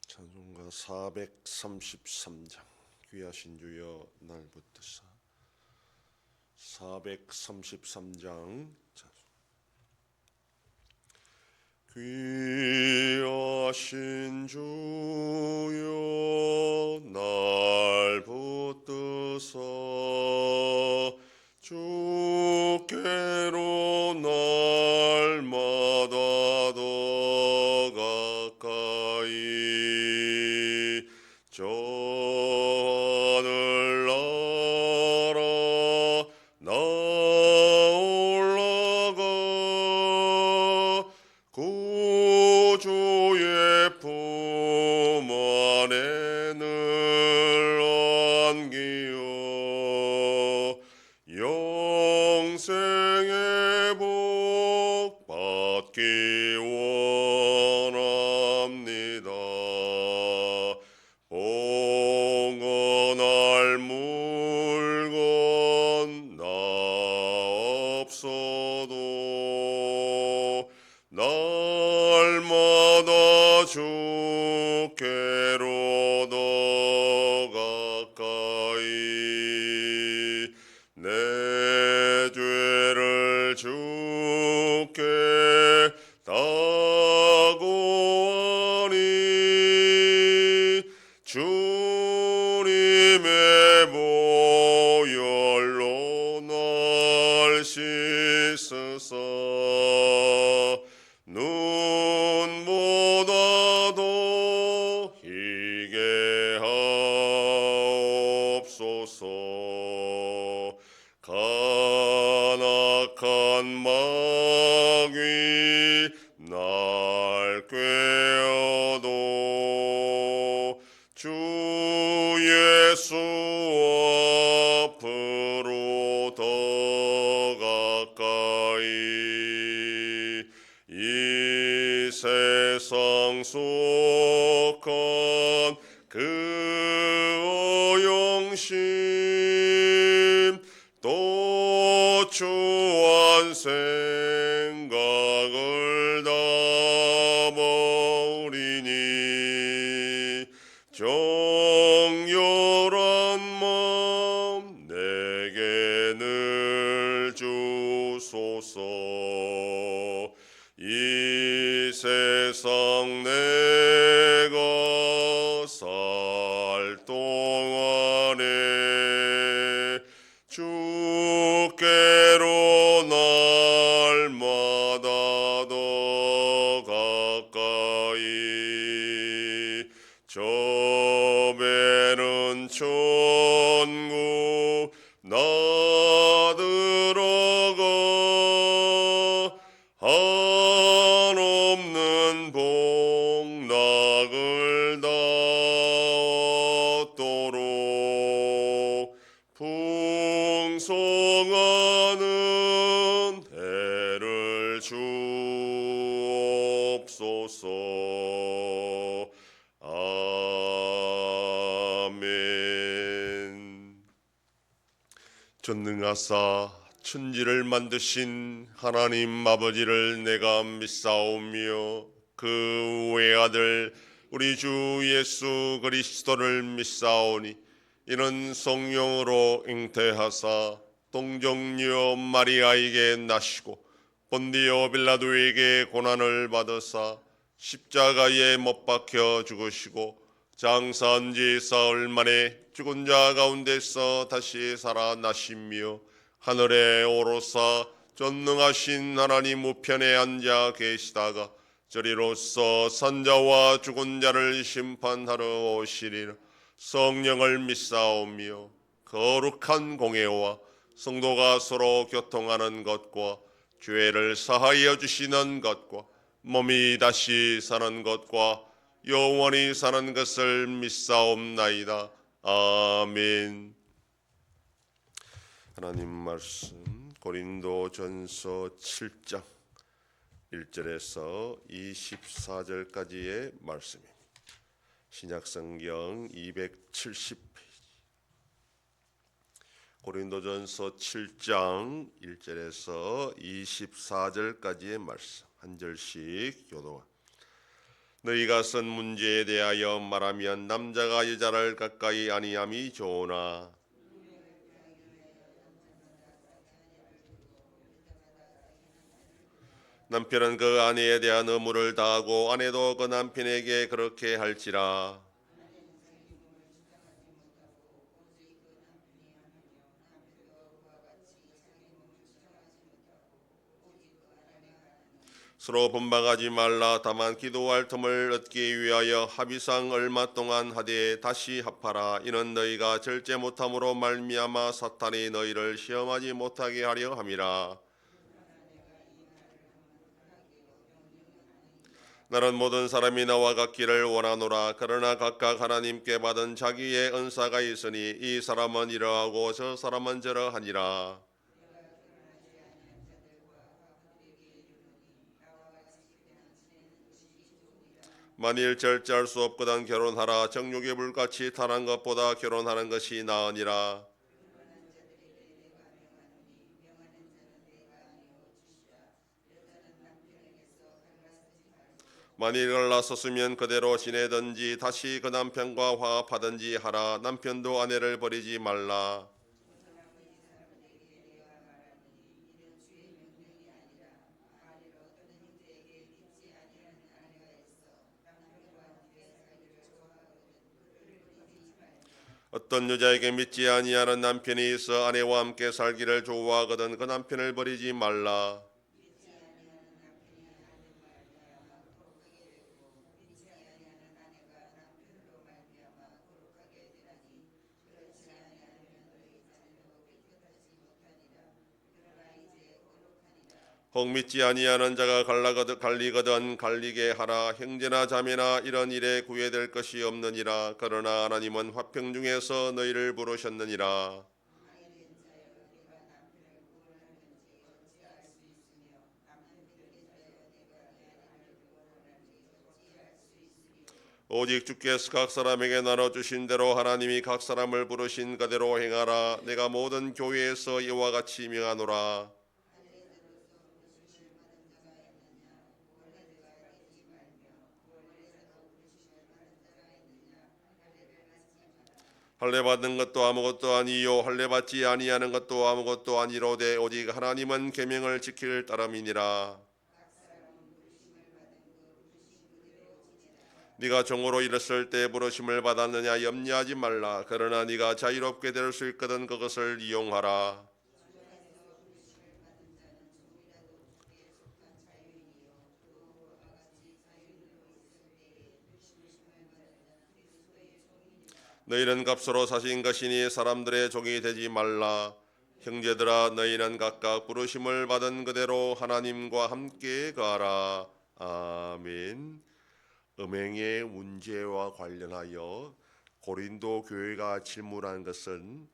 찬송가 433장 귀하신 주여 날 붙드사 433장 귀하신 주여 날 붙드사 주께로 날마다 더 가까이 저 하늘나라 나올라가 구주의 품 안에 늘 안기어 영생의 복 받기 원합니다. 봉헌할 물건 나 없어도 날마다 주께로 더 가까이 내 죄를 주께 다고하니 주님의 보혈로 날 씻으사 눈보다도 희게 하옵소서. 간악한 마귀 날 꾀어도 주 예수 앞으로 더 가까이 이 세상 속한 그 어영심 또 추한 생각을 다 버리니 정결한 마음 내게 늘 주소서. 이 세상 내가 살 동안에 주께로 날마다 더 가까이 저 배는 천국 나 들어가 한없는 복락을 다 얻도록 풍성한 은혜를 주옵소서. 아멘. 전능하사 천지를 만드신 하나님 아버지를 내가 믿사오며 그 외아들 우리 주 예수 그리스도를 믿사오니 이는 성령으로 잉태하사 동정녀 마리아에게 나시고 본디오 빌라도에게 고난을 받으사 십자가에 못 박혀 죽으시고 장사한 지 사흘 만에 죽은 자 가운데서 다시 살아나시며 하늘에 오르사 전능하신 하나님 우편에 앉아 계시다가 저리로서 산자와 죽은 자를 심판하러 오시리라. 성령을 믿사오며 거룩한 공회와 성도가 서로 교통하는 것과 죄를 사하여 주시는 것과 몸이 다시 사는 것과 영원히 사는 것을 믿사옵나이다. 아멘. 하나님 말씀 고린도전서 7장 1절에서 24절까지의 말씀입니다. 신약성경 270페이지 고린도전서 7장 1절에서 24절까지의 말씀 한 절씩 교독. 너희가 쓴 문제에 대하여 말하면 남자가 여자를 가까이 아니함이 좋으나 남편은 그 아내에 대한 의무를 다하고 아내도 그 남편에게 그렇게 할지라. 서로 분박하지 말라. 다만 기도할 틈을 얻기 위하여 합의상 얼마 동안 하되 다시 합하라. 이는 너희가 절제 못함으로 말미암아 사탄이 너희를 시험하지 못하게 하려 함이라. 나는 모든 사람이 나와 같기를 원하노라. 그러나 각각 하나님께 받은 자기의 은사가 있으니 이 사람은 이러하고 저 사람은 저러하니라. 만일 절제할 수 없거든 결혼하라. 정욕의 불같이 타는 것보다 결혼하는 것이 나으니라. 만일 갈라섰으면 그대로 지내든지 다시 그 남편과 화합하든지 하라. 남편도 아내를 버리지 말라. 어떤 여자에게 믿지 아니하는 남편이 있어 아내와 함께 살기를 좋아하거든 그 남편을 버리지 말라. 혹 믿지 아니하는 자가 갈리거든 갈리게 하라. 형제나 자매나 이런 일에 구애될 것이 없느니라. 그러나 하나님은 화평 중에서 너희를 부르셨느니라. 오직 주께서 각 사람에게 나눠주신 대로 하나님이 각 사람을 부르신 그대로 행하라. 내가 모든 교회에서 이와 같이 명하노라. 할례 받는 것도 아무것도 아니요 할례 받지 아니하는 것도 아무것도 아니로되 오직 하나님은 계명을 지킬 따름이니라. 네가 종으로 일했을 때 부르심을 받았느냐 염려하지 말라. 그러나 네가 자유롭게 될 수 있거든 그것을 이용하라. 너희는 값으로 사신 것이니 사람들의 종이 되지 말라. 형제들아 너희는 각각 부르심을 받은 그대로 하나님과 함께 가라. 아멘. 음행의 문제와 관련하여 고린도 교회가 질문한 것은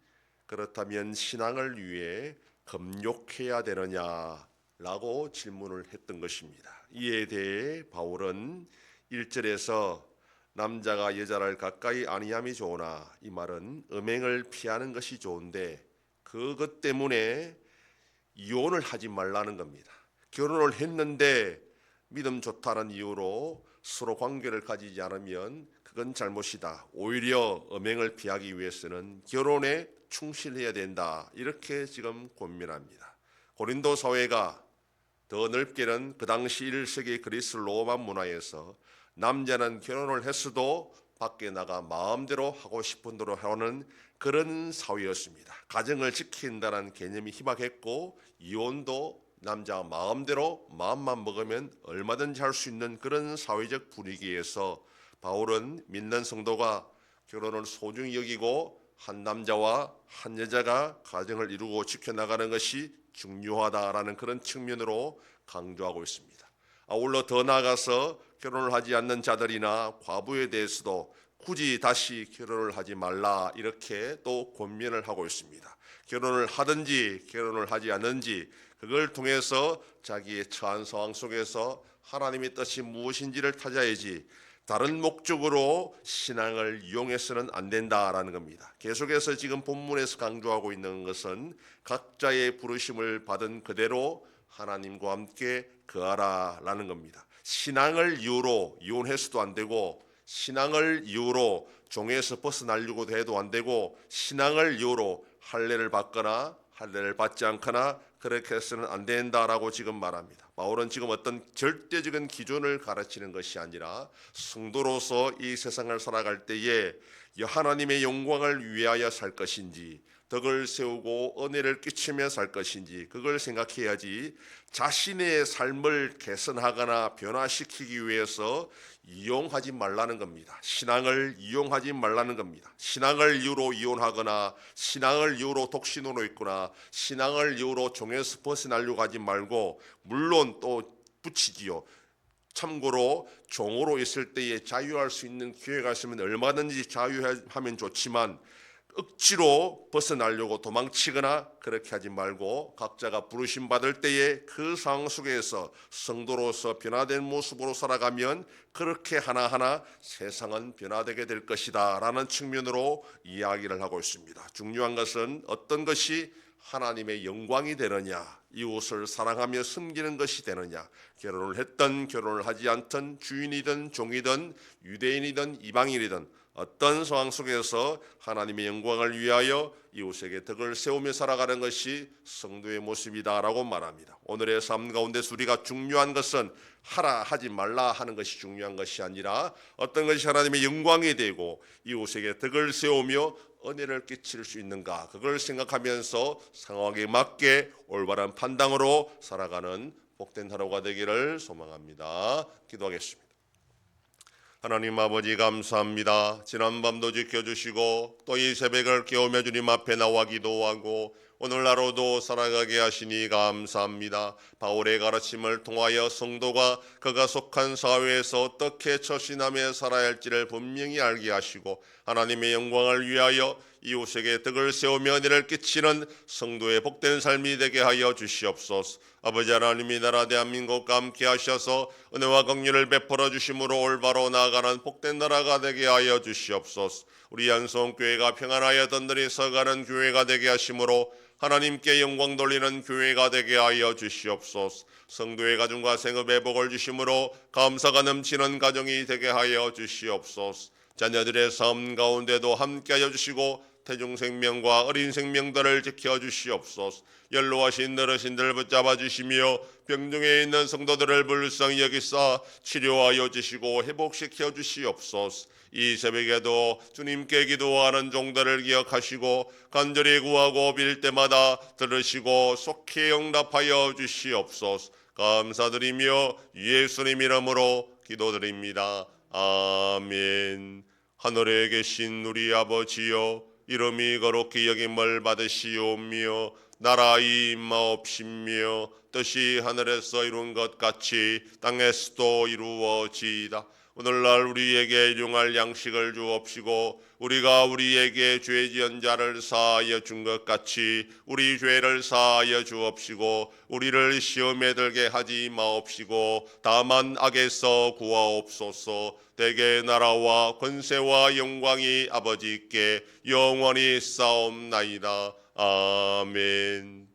그렇다면 신앙을 위해 금욕해야 되느냐라고 질문을 했던 것입니다. 이에 대해 바울은 1절에서 남자가 여자를 가까이 아니함이 좋으나 이 말은 음행을 피하는 것이 좋은데 그것 때문에 이혼을 하지 말라는 겁니다. 결혼을 했는데 믿음 좋다는 이유로 서로 관계를 가지지 않으면 그건 잘못이다. 오히려 음행을 피하기 위해서는 결혼에 충실해야 된다. 이렇게 지금 권면합니다. 고린도 사회가 더 넓게는 그 당시 1세기 그리스 로마 문화에서 남자는 결혼을 했어도 밖에 나가 마음대로 하고 싶은 대로 하는 그런 사회였습니다. 가정을 지킨다는 개념이 희박했고 이혼도 남자가 마음대로 마음만 먹으면 얼마든지 할 수 있는 그런 사회적 분위기에서 바울은 믿는 성도가 결혼을 소중히 여기고 한 남자와 한 여자가 가정을 이루고 지켜나가는 것이 중요하다라는 그런 측면으로 강조하고 있습니다. 아울러 더 나아가서 결혼을 하지 않는 자들이나 과부에 대해서도 굳이 다시 결혼을 하지 말라 이렇게 또 권면을 하고 있습니다. 결혼을 하든지 결혼을 하지 않는지 그걸 통해서 자기의 처한 상황 속에서 하나님의 뜻이 무엇인지를 찾아야지 다른 목적으로 신앙을 이용해서는 안 된다라는 겁니다. 계속해서 지금 본문에서 강조하고 있는 것은 각자의 부르심을 받은 그대로 하나님과 함께 거하라라는 겁니다. 신앙을 이유로 이혼해서도 안 되고, 신앙을 이유로 종에서 벗어나려고도 해도 안 되고, 신앙을 이유로 할례를 받거나 할례를 받지 않거나 그렇게 해서는 안 된다라고 지금 말합니다. 바울은 지금 어떤 절대적인 기준을 가르치는 것이 아니라 성도로서 이 세상을 살아갈 때에 하나님의 영광을 위하여 살 것인지, 덕을 세우고 은혜를 끼치며 살 것인지 그걸 생각해야지, 자신의 삶을 개선하거나 변화시키기 위해서 이용하지 말라는 겁니다. 신앙을 이용하지 말라는 겁니다. 신앙을 이유로 이혼하거나 신앙을 이유로 독신으로 있거나 신앙을 이유로 종에서 벗어나려고 하지 말고, 물론 또 붙이지요. 참고로 종으로 있을 때에 자유할 수 있는 기회가 있으면 얼마든지 자유하면 좋지만, 억지로 벗어나려고 도망치거나 그렇게 하지 말고, 각자가 부르심 받을 때에 그 상황 속에서 성도로서 변화된 모습으로 살아가면 그렇게 하나하나 세상은 변화되게 될 것이다 라는 측면으로 이야기를 하고 있습니다. 중요한 것은 어떤 것이 하나님의 영광이 되느냐, 이웃을 사랑하며 섬기는 것이 되느냐, 결혼을 했든 결혼을 하지 않든 주인이든 종이든 유대인이든 이방인이든 어떤 상황 속에서 하나님의 영광을 위하여 이웃에게 덕을 세우며 살아가는 것이 성도의 모습이다라고 말합니다. 오늘의 삶 가운데서 우리가 중요한 것은 하라 하지 말라 하는 것이 중요한 것이 아니라, 어떤 것이 하나님의 영광이 되고 이웃에게 덕을 세우며 은혜를 끼칠 수 있는가, 그걸 생각하면서 상황에 맞게 올바른 판단으로 살아가는 복된 하루가 되기를 소망합니다. 기도하겠습니다. 하나님 아버지, 감사합니다. 지난밤도 지켜주시고 또 이 새벽을 깨우며 주님 앞에 나와 기도하고 오늘 하루도 살아가게 하시니 감사합니다. 바울의 가르침을 통하여 성도가 그가 속한 사회에서 어떻게 처신하며 살아야 할지를 분명히 알게 하시고, 하나님의 영광을 위하여 이웃에게 덕을 세우며 은혜를 끼치는 성도의 복된 삶이 되게 하여 주시옵소서. 아버지 하나님이 나라 대한민국과 함께 하셔서 은혜와 긍휼을 베풀어 주심으로 올바로 나아가는 복된 나라가 되게 하여 주시옵소서. 우리 양성교회가 평안하여 든든히 서가는 교회가 되게 하심으로 하나님께 영광 돌리는 교회가 되게 하여 주시옵소서. 성도의 가정과 생업에 복을 주심으로 감사가 넘치는 가정이 되게 하여 주시옵소서. 자녀들의 삶 가운데도 함께하여 주시고 태중생명과 어린 생명들을 지켜주시옵소서. 연로하신 어르신들 붙잡아 주시며 병중에 있는 성도들을 불쌍히 여기사 치료하여 주시고 회복시켜 주시옵소서. 이 새벽에도 주님께 기도하는 종들을 기억하시고 간절히 구하고 빌 때마다 들으시고 속히 응답하여 주시옵소서. 감사드리며 예수님 이름으로 기도드립니다. 아멘. 하늘에 계신 우리 아버지여, 이름이 거룩히 여김을 받으시오며 나라의 임하옵시며 뜻이 하늘에서 이룬 것 같이 땅에서도 이루어지이다. 오늘날 우리에게 일용할 양식을 주옵시고 우리가 우리에게 죄 지은 자를 사하여 준 것 같이 우리 죄를 사하여 주옵시고 우리를 시험에 들게 하지 마옵시고 다만 악에서 구하옵소서. 대개 나라와 권세와 영광이 아버지께 영원히 싸움나이다. 아멘.